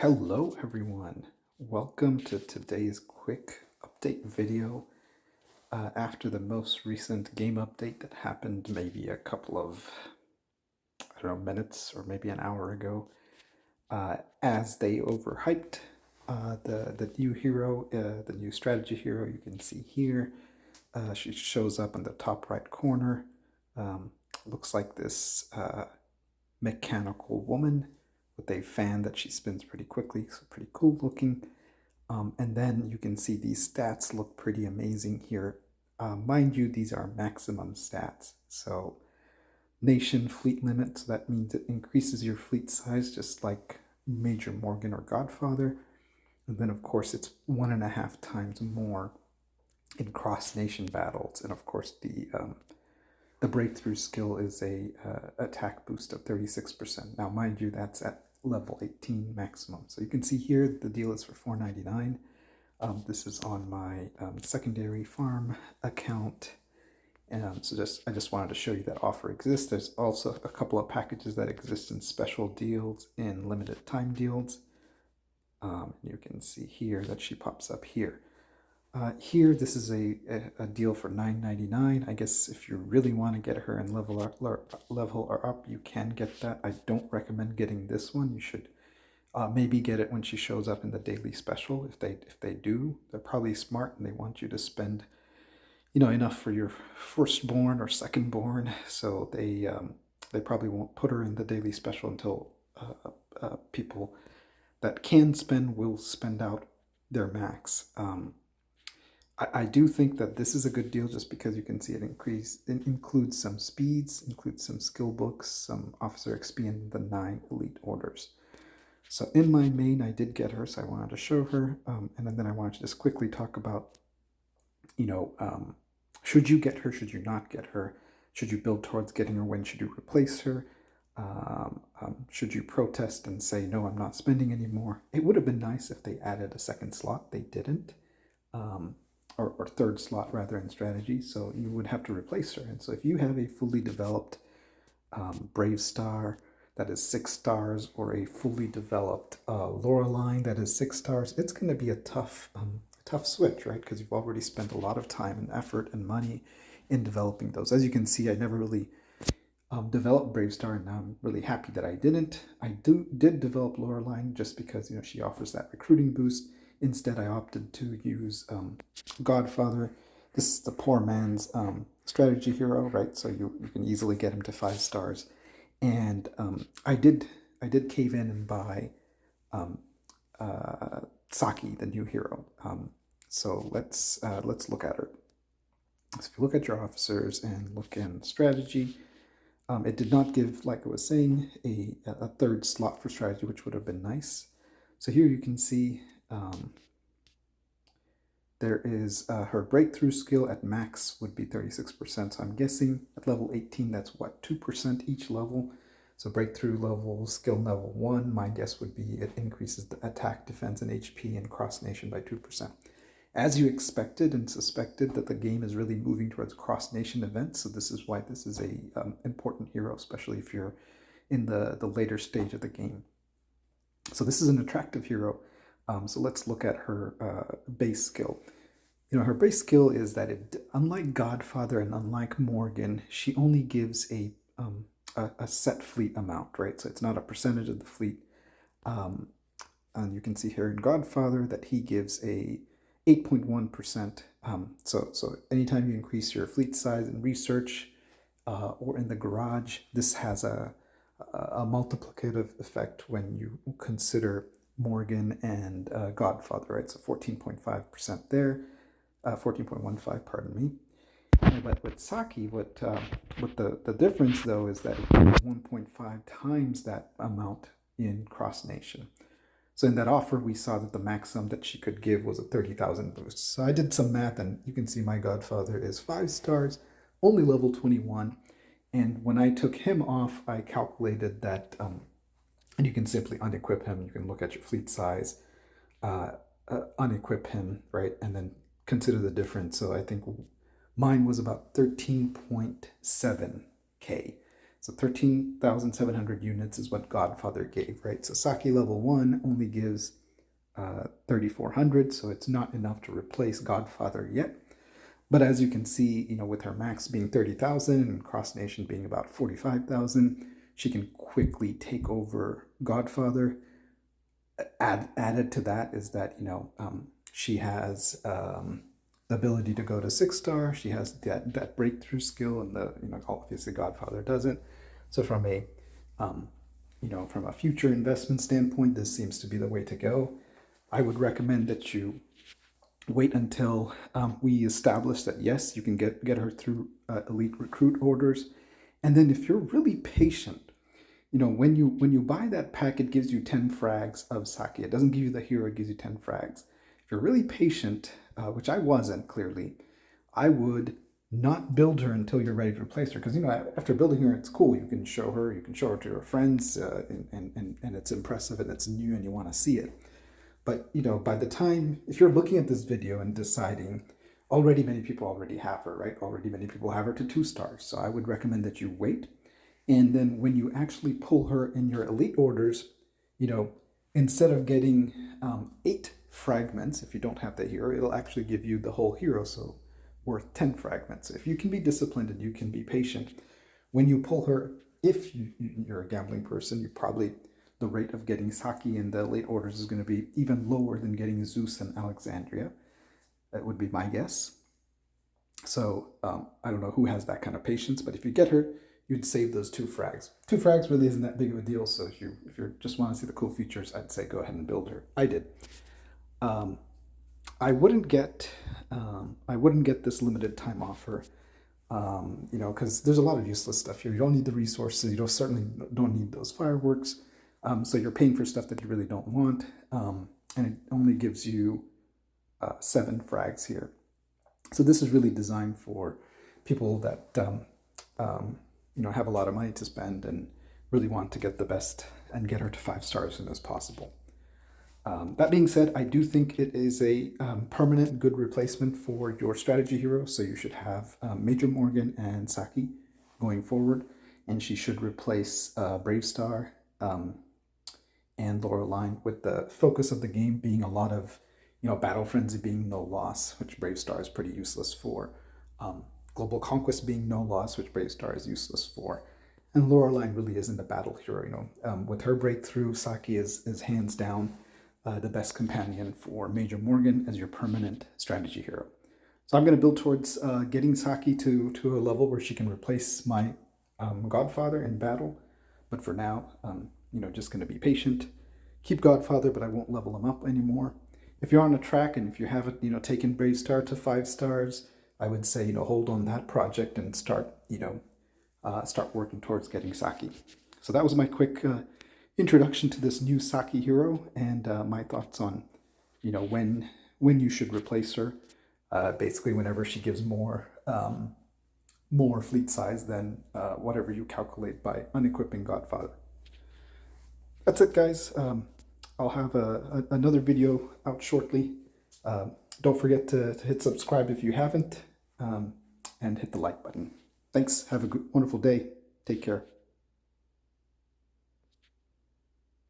Hello everyone, welcome to today's quick update video after the most recent game update that happened maybe a couple of, I don't know, minutes or maybe an hour ago, as they overhyped the new hero, the new strategy hero. You can see here, she shows up in the top right corner. Um, Looks like this mechanical woman with a fan that she spins pretty quickly, so pretty cool looking. And then you can see these stats look pretty amazing here. Mind you, these are maximum stats. So nation fleet limit, so that means it increases your fleet size just like Major Morgan or Godfather. And then of course it's 1.5 times more in cross-nation battles. And of course the breakthrough skill is a attack boost of 36%. Now mind you, that's at level 18 maximum. So you can see here the deal is for $4.99. This is on my secondary farm account. I just wanted to show you that offer exists. There's also a couple of packages that exist in special deals, in limited time deals. You can see here that she pops up here. Here, this is a deal for $9.99. I guess if you really want to get her and level or up, you can get that. I don't recommend getting this one. You should maybe get it when she shows up in the daily special. If they do, they're probably smart and they want you to spend, enough for your firstborn or secondborn. So they probably won't put her in the daily special until people that can spend will spend out their max. I do think that this is a good deal just because you can see it includes some speeds, includes some skill books, some officer XP, and the 9 elite orders. So in my main, I did get her, so I wanted to show her. And then I wanted to just quickly talk about, should you get her, should you not get her? Should you build towards getting her? When should you replace her? Should you protest and say, no, I'm not spending anymore? It would have been nice if they added a second slot. They didn't. Or third slot rather in strategy, so you would have to replace her. And so if you have a fully developed Brave Star that is 6 stars, or a fully developed Loreline that is 6 stars, it's going to be a tough switch, right? Because you've already spent a lot of time and effort and money in developing those. As you can see, I never really developed Brave Star, and now I'm really happy that I didn't. I did develop Loreline just because she offers that recruiting boost. Instead, I opted to use Godfather. This is the poor man's strategy hero, right? So you can easily get him to 5 stars. And I did cave in and buy Saki, the new hero. So let's look at her. So if you look at your officers and look in strategy, it did not give, like I was saying, a third slot for strategy, which would have been nice. So here you can see there is her breakthrough skill at max would be 36%. So I'm guessing at level 18, that's what, 2% each level. So breakthrough level, skill level 1, my guess would be it increases the attack, defense, and HP and cross-nation by 2%. As you expected and suspected, that the game is really moving towards cross-nation events. So this is why this is a important hero, especially if you're in the later stage of the game. So this is an attractive hero. So let's look at her base skill. Her base skill is that unlike Godfather and unlike Morgan, she only gives a set fleet amount, right? So it's not a percentage of the fleet. And you can see here in Godfather that he gives a 8.1%. So anytime you increase your fleet size in research or in the garage, this has a multiplicative effect when you consider Morgan and Godfather, right? So 14.5% there, 14.15, pardon me. But with Saki, what the difference though is that it gives 1.5 times that amount in cross nation. So in that offer, we saw that the maximum that she could give was a 30,000 boost. So I did some math, and you can see my Godfather is 5 stars, only level 21. And when I took him off, I calculated that, and you can simply unequip him. You can look at your fleet size, unequip him, right? And then consider the difference. So I think mine was about 13.7K. So 13,700 units is what Godfather gave, right? So Saki level 1 only gives 3,400, so it's not enough to replace Godfather yet. But as you can see, with her max being 30,000 and Cross Nation being about 45,000, she can quickly take over Godfather. Added to that is that, she has the ability to go to 6-star. She has that breakthrough skill, and obviously Godfather doesn't. So from a future investment standpoint, this seems to be the way to go. I would recommend that you wait until we establish that, yes, you can get her through elite recruit orders. And then if you're really patient, when you buy that pack, it gives you 10 frags of Saki. It doesn't give you the hero, it gives you 10 frags. If you're really patient, which I wasn't, clearly, I would not build her until you're ready to replace her. Because, after building her, it's cool. You can show her to your friends, and it's impressive and it's new and you want to see it. But, by the time, if you're looking at this video and deciding, already many people already have her, right? Already many people have her to 2 stars. So I would recommend that you wait. And then when you actually pull her in your elite orders, instead of getting 8 fragments, if you don't have the hero, it'll actually give you the whole hero, so worth 10 fragments. If you can be disciplined and you can be patient, when you pull her, if you're a gambling person, the rate of getting Saki in the late orders is going to be even lower than getting Zeus and Alexandria. That would be my guess. So I don't know who has that kind of patience, but if you get her, you'd save those 2 frags. 2 frags really isn't that big of a deal, so if you just want to see the cool features, I'd say go ahead and build her. I did. I wouldn't get this limited time offer, because there's a lot of useless stuff here. You don't need the resources. You certainly don't need those fireworks. So you're paying for stuff that you really don't want, and it only gives you 7 frags here. So this is really designed for people that have a lot of money to spend and really want to get the best and get her to 5 stars as soon as possible. That being said, I do think it is a permanent good replacement for your strategy hero. So you should have Major Morgan and Saki going forward, and she should replace Brave Star and Loreline, with the focus of the game being a lot of, Battle Frenzy being no loss, which Brave Star is pretty useless for. Global Conquest being no loss, which Brave Star is useless for. And Loreline really isn't a battle hero. With her breakthrough, Saki is hands down the best companion for Major Morgan as your permanent strategy hero. So I'm going to build towards getting Saki to a level where she can replace my Godfather in battle. But for now, just going to be patient. Keep Godfather, but I won't level him up anymore. If you're on a track and if you haven't, taken Brave Star to 5 stars, I would say, hold on that project and start working towards getting Saki. So that was my quick introduction to this new Saki hero, and my thoughts on, when you should replace her. Basically, whenever she gives more fleet size than whatever you calculate by unequipping Godfather. That's it, guys. I'll have another video out shortly. Don't forget to hit subscribe if you haven't, and hit the like button. Thanks. Have a wonderful day. Take care.